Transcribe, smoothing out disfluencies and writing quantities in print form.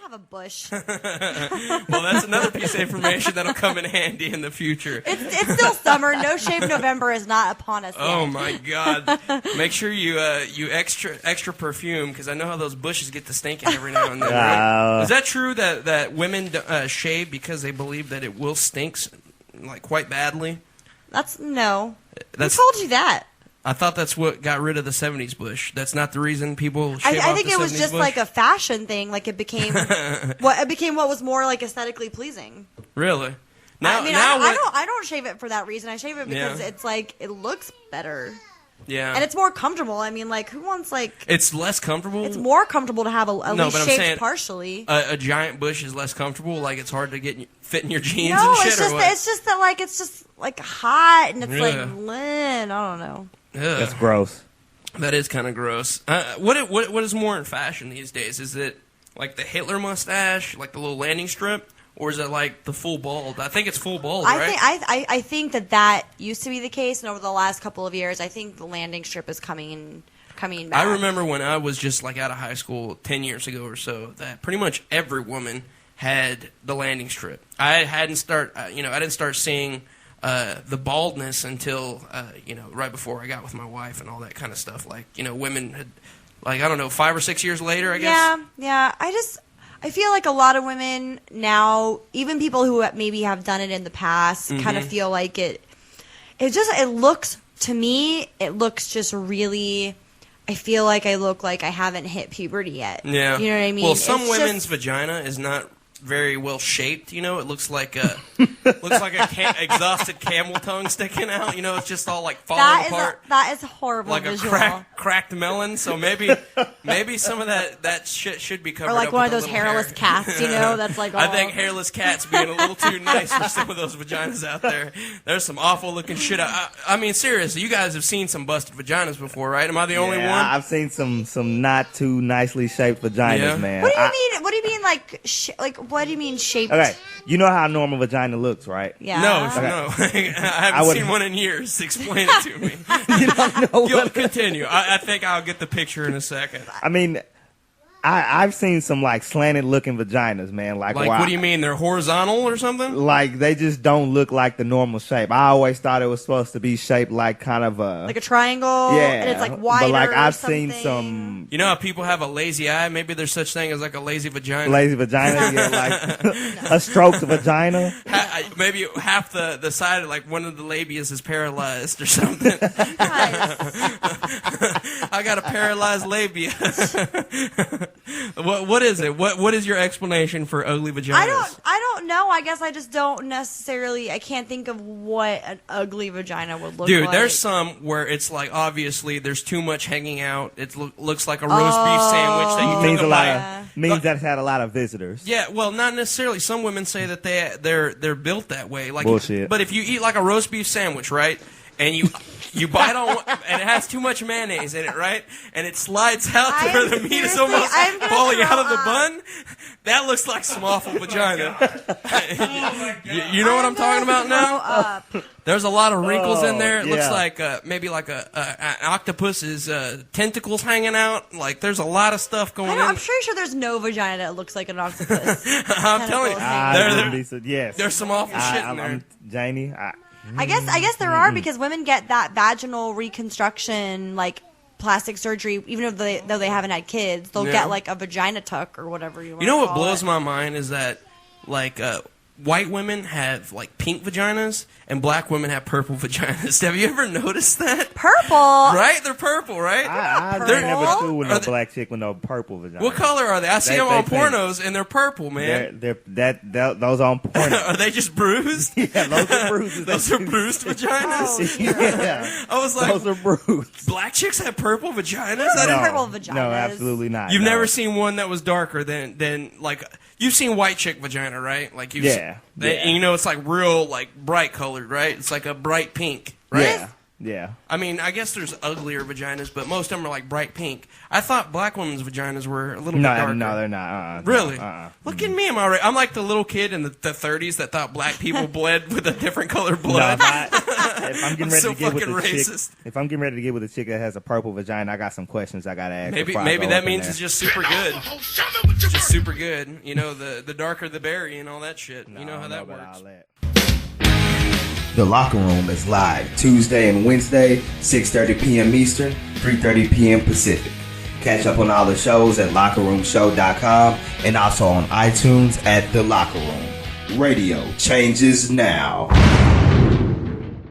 have a bush. Well, that's another piece of information that'll come in handy in the future. It's still summer. No Shave November is not upon us yet. Oh my God! Make sure you extra perfume, because I know how those bushes get to stinking every now and then. Right? Is that true that women shave because they believe that it will stink like quite badly? No. Who told you that? I thought that's what got rid of the 70s bush. That's not the reason people shave off I think the it was 70s just bush? like a fashion thing. Like it became what was more like aesthetically pleasing. Really? I don't shave it for that reason. I shave it because it's like it looks better. Yeah. And it's more comfortable. I mean, like, who wants, like... It's less comfortable? It's more comfortable to have at least shaved partially. A giant bush is less comfortable? Like, it's hard to fit in your jeans and shit, it's just that, like, it's just, like, hot, and it's, like, I don't know. Ugh. That's gross. That is kind of gross. What is more in fashion these days? Is it, like, the Hitler mustache, like the little landing strip? Or is it like the full bald? I think it's full bald, right? I think that used to be the case, and over the last couple of years, I think the landing strip is coming back. I remember when I was just like out of high school 10 years ago or so, that pretty much every woman had the landing strip. I didn't start seeing the baldness until right before I got with my wife and all that kind of stuff. Like, women had, like, I don't know, 5 or 6 years later, I guess. Yeah. I feel like a lot of women now, even people who maybe have done it in the past, kind of feel like it looks, to me, it looks just really, I feel like I look like I haven't hit puberty yet. Yeah. You know what I mean? Well, some women's vagina is not very well shaped. It looks like a exhausted camel tongue sticking out. It's just all like falling apart. That is a horrible like visual. a cracked melon. So maybe some of that shit should be covered up. Or like one of those hairless cats. That's like. All... I think hairless cats being a little too nice for some of those vaginas out there. There's some awful looking shit. I mean, seriously, you guys have seen some busted vaginas before, right? Am I the only one? I've seen some not too nicely shaped vaginas, man. What do you mean? What do you mean what do you mean shaped? Okay, you know how a normal vagina looks, right? Yeah. No. I haven't seen one in years. Explain it to me. You don't know. Continue. I think I'll get the picture in a second. I mean, I've seen some like slanted looking vaginas, man. Like what do you mean? They're horizontal or something? Like they just don't look like the normal shape. I always thought it was supposed to be shaped like kind of like a triangle. Yeah, and it's like wider. But like I've seen some. You know how people have a lazy eye? Maybe there's such thing as like a lazy vagina. Lazy vagina, yeah, like a stroked vagina. Maybe half the side, like one of the labias is paralyzed or something. I got a paralyzed labia. What is it? What is your explanation for ugly vaginas? I don't know. I guess I just don't necessarily. I can't think of what an ugly vagina would look like. Dude, there's some where it's like obviously there's too much hanging out. It looks like a roast beef sandwich that you took a bite. Means that it's had a lot of visitors. Yeah, well, not necessarily. Some women say that they're built that way. Like, bullshit. But if you eat like a roast beef sandwich, right, and you bite on one, and it has too much mayonnaise in it, right, and it slides out to where the meat is almost falling out of the bun, that looks like some awful vagina. You know what I'm talking about now? There's a lot of wrinkles in there. It looks like maybe like an octopus's tentacles hanging out. Like there's a lot of stuff going on. I'm pretty sure there's no vagina that looks like an octopus. I'm telling you, there's some awful shit in there. Janie, I guess there are, because women get that vaginal reconstruction, like plastic surgery, even though they haven't had kids, they'll get like a vagina tuck or whatever you want. You know what blows my mind is that like white women have like pink vaginas and black women have purple vaginas. Have you ever noticed that? Purple? Right? They're purple, right? I've never fooled with no black chick with no purple vagina. What color are they? I see them on pornos and they're purple, man. Those on porno. Are they just bruised? Yeah, those are bruises. Those are bruised vaginas? Yeah. I was like, those are bruised. Black chicks have purple vaginas? Purple vaginas. No, absolutely not. You've never seen one that was darker than like... You've seen white chick vagina, right? Like yeah. You know, it's like real, like bright colored, right? It's like a bright pink, right? Yeah. I mean, I guess there's uglier vaginas, but most of them are like bright pink. I thought black women's vaginas were a little bit darker. No, they're not. Really? Look at me. I'm like the little kid in the 30s that thought black people bled with a different color blood. If I'm getting ready to get with a racist. chick, if I'm getting ready to get with a chick that has a purple vagina, I got some questions I gotta ask. Maybe that means it's just super good. Just super good. You know, the darker the berry and all that shit. You know how that works. The Locker Room is live Tuesday and Wednesday, 6:30 p.m. Eastern, 3:30 p.m. Pacific. Catch up on all the shows at lockerroomshow.com and also on iTunes at The Locker Room. Radio changes now.